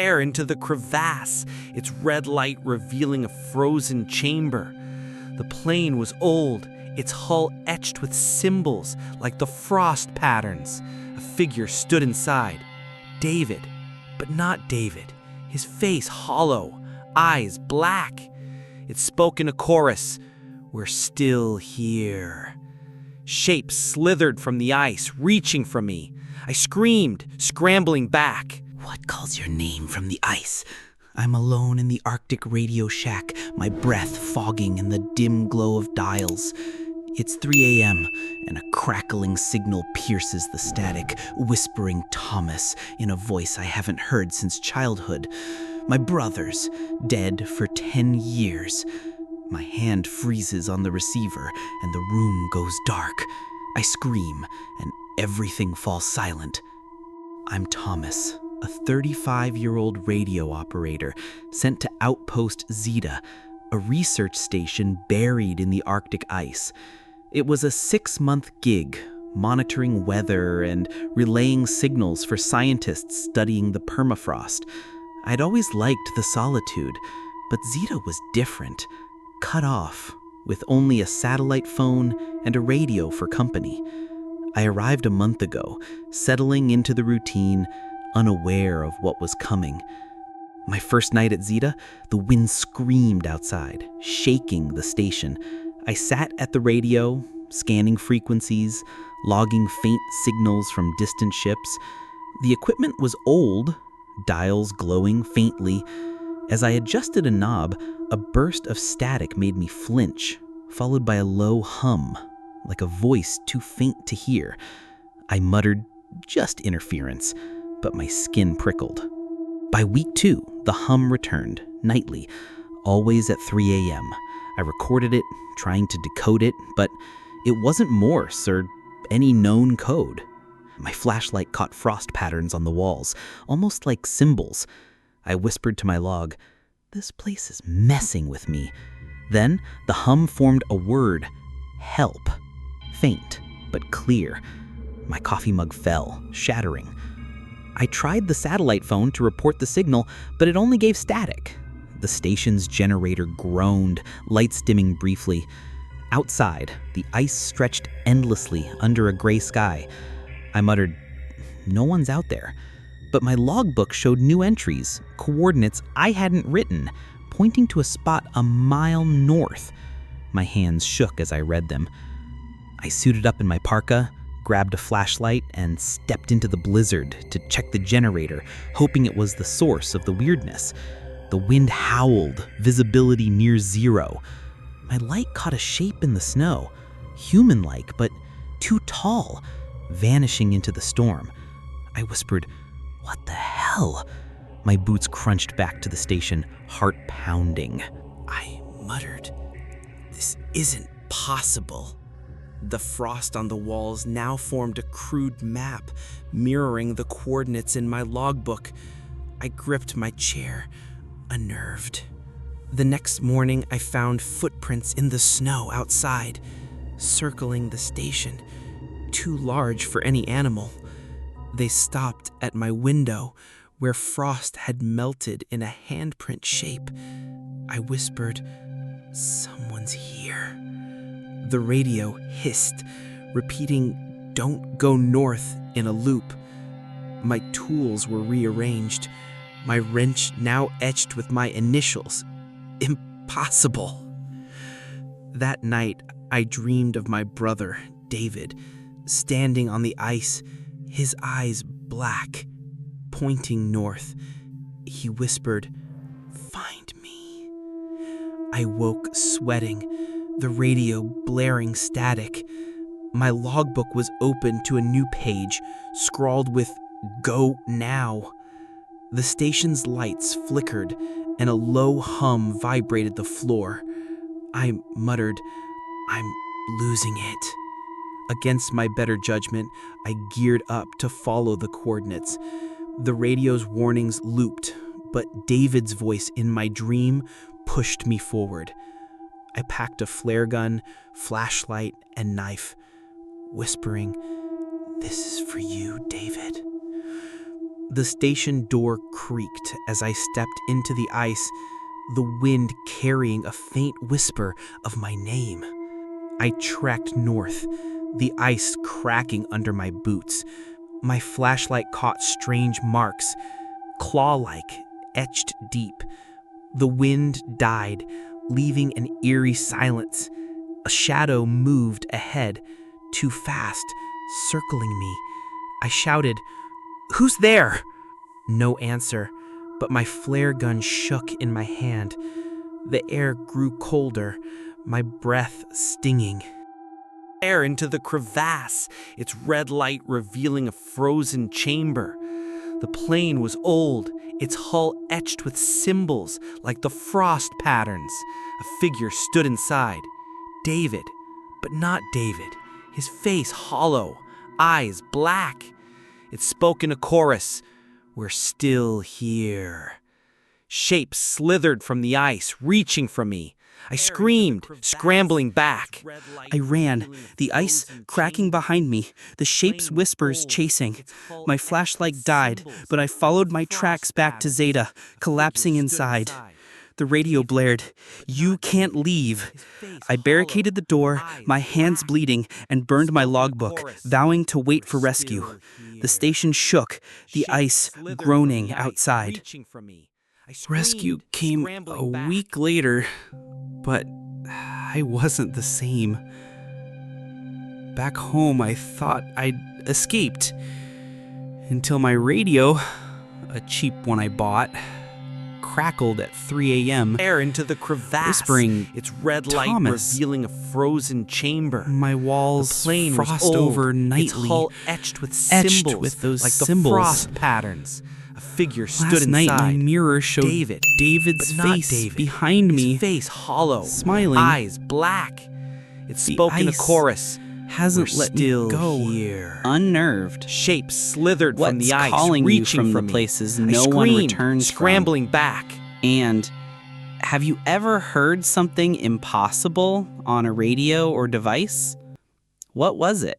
glare into the crevasse, its red light revealing a frozen chamber. The plane was old, its hull etched with symbols like the frost patterns. A figure stood inside. David, but not David. His face hollow, eyes black. It spoke in a chorus, "We're still here." Shapes slithered from the ice, reaching for me. I screamed, scrambling back. What calls your name from the ice? I'm alone in the Arctic radio shack, my breath fogging in the dim glow of dials. It's 3 a.m., and a crackling signal pierces the static, whispering Thomas in a voice I haven't heard since childhood. My brother's, dead for 10 years. My hand freezes on the receiver, and the room goes dark. I scream, and everything falls silent. I'm Thomas, a 35-year-old radio operator sent to Outpost Zeta, a research station buried in the Arctic ice. It was a 6-month gig, monitoring weather and relaying signals for scientists studying the permafrost. I'd always liked the solitude, but Zeta was different, cut off, with only a satellite phone and a radio for company. I arrived a month ago, settling into the routine, unaware of what was coming. My first night at Zeta, the wind screamed outside, shaking the station. I sat at the radio, scanning frequencies, logging faint signals from distant ships. The equipment was old, dials glowing faintly. As I adjusted a knob, a burst of static made me flinch, followed by a low hum, like a voice too faint to hear. I muttered, "Just interference," but my skin prickled. By week 2, the hum returned, nightly, always at 3 a.m. I recorded it, trying to decode it, but it wasn't Morse or any known code. My flashlight caught frost patterns on the walls, almost like symbols. I whispered to my log, "This place is messing with me." Then the hum formed a word, "help." Faint, but clear. My coffee mug fell, shattering. I tried the satellite phone to report the signal, but it only gave static. The station's generator groaned, lights dimming briefly. Outside, the ice stretched endlessly under a gray sky. I muttered, "No one's out there." But my logbook showed new entries, coordinates I hadn't written, pointing to a spot a mile north. My hands shook as I read them. I suited up in my parka, grabbed a flashlight, and stepped into the blizzard to check the generator, hoping it was the source of the weirdness. The wind howled, visibility near zero. My light caught a shape in the snow, human-like, but too tall, vanishing into the storm. I whispered, "What the hell?" My boots crunched back to the station, heart pounding. I muttered, "This isn't possible." The frost on the walls now formed a crude map, mirroring the coordinates in my logbook. I gripped my chair, unnerved. The next morning, I found footprints in the snow outside, circling the station, too large for any animal. They stopped at my window, where frost had melted in a handprint shape. I whispered, "Someone's here." The radio hissed, repeating, "Don't go north," in a loop. My tools were rearranged, my wrench now etched with my initials. Impossible. That night, I dreamed of my brother, David, standing on the ice, his eyes black, pointing north. He whispered, "Find me." I woke sweating, the radio blaring static. My logbook was open to a new page, scrawled with "Go now." The station's lights flickered, and a low hum vibrated the floor. I muttered, "I'm losing it." Against my better judgment, I geared up to follow the coordinates. The radio's warnings looped, but David's voice in my dream pushed me forward. I packed a flare gun, flashlight, and knife, whispering, "This is for you, David." The station door creaked as I stepped into the ice, the wind carrying a faint whisper of my name. I trekked north, the ice cracking under my boots. My flashlight caught strange marks, claw-like, etched deep. The wind died, leaving an eerie silence. A shadow moved ahead, too fast, circling me. I shouted, "Who's there?" No answer, but my flare gun shook in my hand. The air grew colder, my breath stinging. Air into the crevasse, its red light revealing a frozen chamber. The plane was old, its hull etched with symbols like the frost patterns. A figure stood inside. David, but not David. His face hollow, eyes black. It spoke in a chorus, "We're still here." Shapes slithered from the ice, reaching for me. I screamed, scrambling back. I ran, the ice cracking behind me, the shapes' whispers chasing. My flashlight died, but I followed my tracks back to Zeta, collapsing inside. The radio blared, "You can't leave." I barricaded the door, my hands bleeding, and burned my logbook, vowing to wait for rescue. The station shook, the ice groaning outside. Rescue came a week later, but I wasn't the same. Back home, I thought I'd escaped, until my radio, a cheap one I bought, crackled at 3 a.m. Air into the crevasse, whispering, its red light Thomas, revealing a frozen chamber. My walls frost over nightly, its hull etched with those like symbols. The frost patterns. A figure stood inside. Last night, my mirror showed David's face behind me. His face hollow, smiling, eyes black. It spoke in a chorus. Hasn't let me go. Here. Unnerved. Shapes slithered from the ice, calling reaching you from the places no one returns scrambling back. And have you ever heard something impossible on a radio or device? What was it?